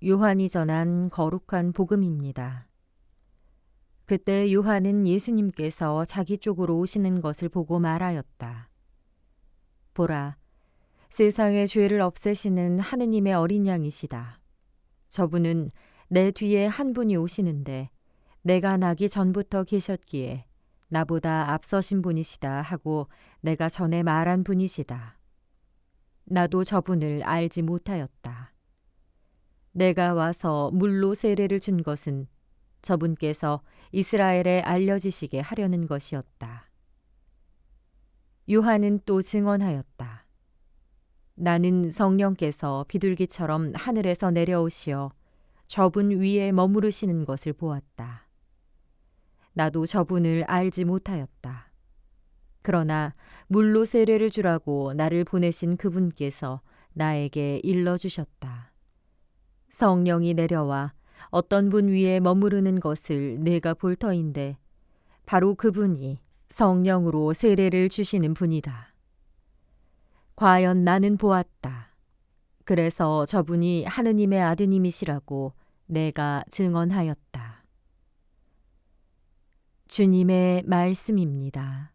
요한이 전한 거룩한 복음입니다. 그때 요한은 예수님께서 자기 쪽으로 오시는 것을 보고 말하였다. 보라, 세상의 죄를 없애시는 하느님의 어린 양이시다. 저분은 내 뒤에 한 분이 오시는데 내가 나기 전부터 계셨기에 나보다 앞서신 분이시다 하고 내가 전에 말한 분이시다. 나도 저분을 알지 못하였다. 내가 와서 물로 세례를 준 것은 저분께서 이스라엘에 알려지시게 하려는 것이었다. 요한은 또 증언하였다. 나는 성령께서 비둘기처럼 하늘에서 내려오시어 저분 위에 머무르시는 것을 보았다. 나도 저분을 알지 못하였다. 그러나 물로 세례를 주라고 나를 보내신 그분께서 나에게 일러주셨다. 성령이 내려와 어떤 분 위에 머무르는 것을 내가 볼 터인데 바로 그분이 성령으로 세례를 주시는 분이다. 과연 나는 보았다. 그래서 저분이 하느님의 아드님이시라고 내가 증언하였다. 주님의 말씀입니다.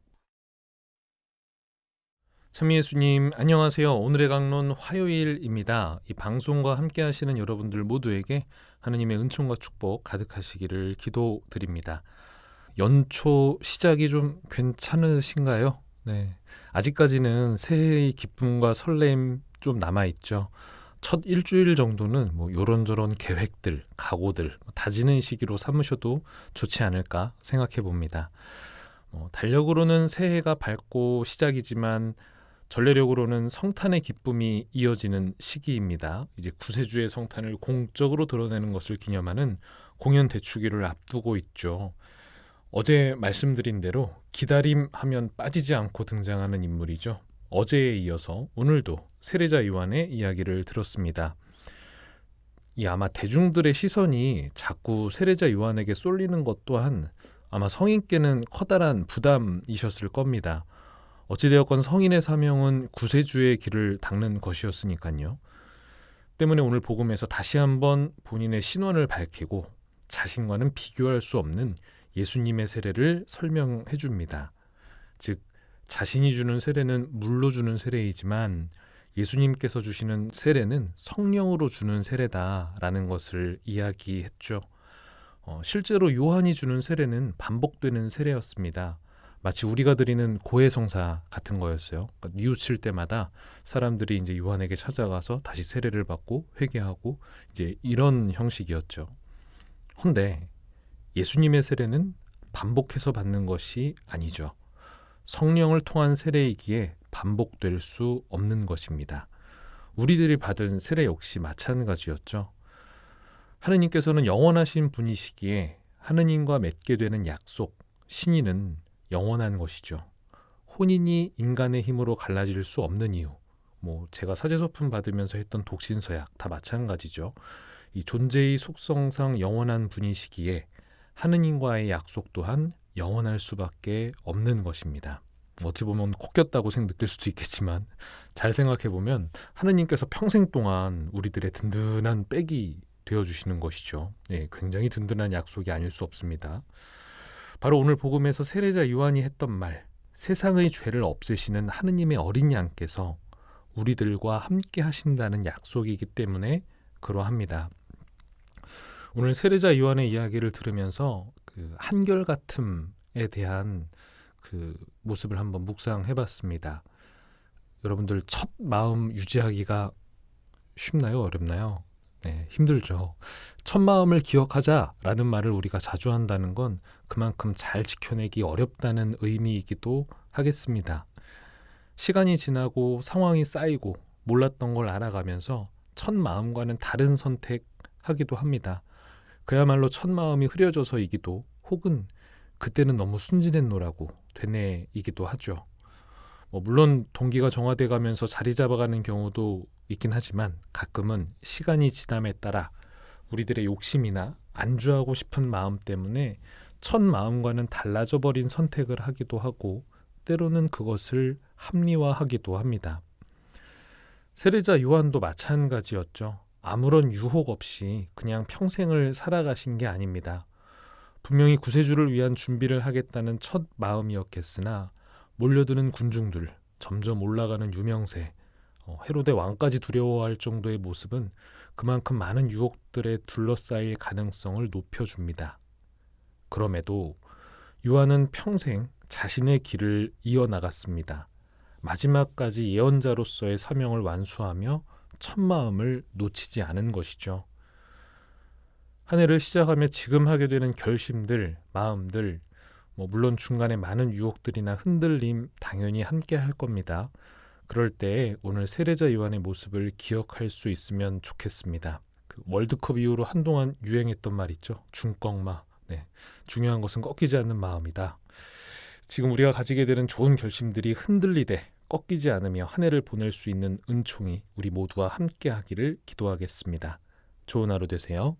참 예수님 안녕하세요. 오늘의 강론 화요일입니다. 이 방송과 함께 하시는 여러분들 모두에게 하느님의 은총과 축복 가득하시기를 기도드립니다. 연초 시작이 좀 괜찮으신가요? 네. 아직까지는 새해의 기쁨과 설렘 좀 남아있죠. 첫 일주일 정도는 요런저런 계획들, 각오들 다지는 시기로 삼으셔도 좋지 않을까 생각해 봅니다. 달력으로는 새해가 밝고 시작이지만 전례력으로는 성탄의 기쁨이 이어지는 시기입니다. 이제 구세주의 성탄을 공적으로 드러내는 것을 기념하는 공연 대축일을 앞두고 있죠. 어제 말씀드린 대로 기다림 하면 빠지지 않고 등장하는 인물이죠. 어제에 이어서 오늘도 세례자 요한의 이야기를 들었습니다. 이 아마 대중들의 시선이 자꾸 세례자 요한에게 쏠리는 것 또한 아마 성인께는 커다란 부담이셨을 겁니다. 어찌되었건 성인의 사명은 구세주의 길을 닦는 것이었으니까요. 때문에 오늘 복음에서 다시 한번 본인의 신원을 밝히고 자신과는 비교할 수 없는 예수님의 세례를 설명해 줍니다. 즉 자신이 주는 세례는 물로 주는 세례이지만 예수님께서 주시는 세례는 성령으로 주는 세례다라는 것을 이야기했죠. 실제로 요한이 주는 세례는 반복되는 세례였습니다. 마치 우리가 드리는 고해성사 같은 거였어요. 그러니까 뉘우칠 때마다 사람들이 이제 요한에게 찾아가서 다시 세례를 받고 회개하고 이제 이런 형식이었죠. 헌데 예수님의 세례는 반복해서 받는 것이 아니죠. 성령을 통한 세례이기에 반복될 수 없는 것입니다. 우리들이 받은 세례 역시 마찬가지였죠. 하느님께서는 영원하신 분이시기에 하느님과 맺게 되는 약속, 신의는 영원한 것이죠. 혼인이 인간의 힘으로 갈라질 수 없는 이유, 제가 사제소품 받으면서 했던 독신서약 다 마찬가지죠. 이 존재의 속성상 영원한 분이시기에 하느님과의 약속 또한 영원할 수밖에 없는 것입니다. 어찌 보면 콕겼다고 느낄 수도 있겠지만 잘 생각해 보면 하느님께서 평생 동안 우리들의 든든한 백이 되어주시는 것이죠. 네, 굉장히 든든한 약속이 아닐 수 없습니다. 바로 오늘 복음에서 세례자 요한이 했던 말, 세상의 죄를 없애시는 하느님의 어린 양께서 우리들과 함께 하신다는 약속이기 때문에 그러합니다. 오늘 세례자 요한의 이야기를 들으면서 그 한결같음에 대한 그 모습을 한번 묵상해봤습니다. 여러분들 첫 마음 유지하기가 쉽나요? 어렵나요? 네, 힘들죠. 첫 마음을 기억하자라는 말을 우리가 자주 한다는 건 그만큼 잘 지켜내기 어렵다는 의미이기도 하겠습니다. 시간이 지나고 상황이 쌓이고 몰랐던 걸 알아가면서 첫 마음과는 다른 선택하기도 합니다. 그야말로 첫 마음이 흐려져서이기도 혹은 그때는 너무 순진했노라고 되뇌이기도 하죠. 물론 동기가 정화돼 가면서 자리 잡아가는 경우도 있긴 하지만 가끔은 시간이 지남에 따라 우리들의 욕심이나 안주하고 싶은 마음 때문에 첫 마음과는 달라져 버린 선택을 하기도 하고 때로는 그것을 합리화하기도 합니다. 세례자 요한도 마찬가지였죠. 아무런 유혹 없이 그냥 평생을 살아가신 게 아닙니다. 분명히 구세주를 위한 준비를 하겠다는 첫 마음이었겠으나 몰려드는 군중들, 점점 올라가는 유명세, 헤로데 왕까지 두려워할 정도의 모습은 그만큼 많은 유혹들에 둘러싸일 가능성을 높여줍니다. 그럼에도 요한은 평생 자신의 길을 이어나갔습니다. 마지막까지 예언자로서의 사명을 완수하며 첫마음을 놓치지 않은 것이죠. 한 해를 시작하며 지금 하게 되는 결심들, 마음들, 물론 중간에 많은 유혹들이나 흔들림 당연히 함께 할 겁니다. 그럴 때 오늘 세례자 요한의 모습을 기억할 수 있으면 좋겠습니다. 그 월드컵 이후로 한동안 유행했던 말 있죠. 중꺾마. 네, 중요한 것은 꺾이지 않는 마음이다. 지금 우리가 가지게 되는 좋은 결심들이 흔들리되 꺾이지 않으며 한 해를 보낼 수 있는 은총이 우리 모두와 함께 하기를 기도하겠습니다. 좋은 하루 되세요.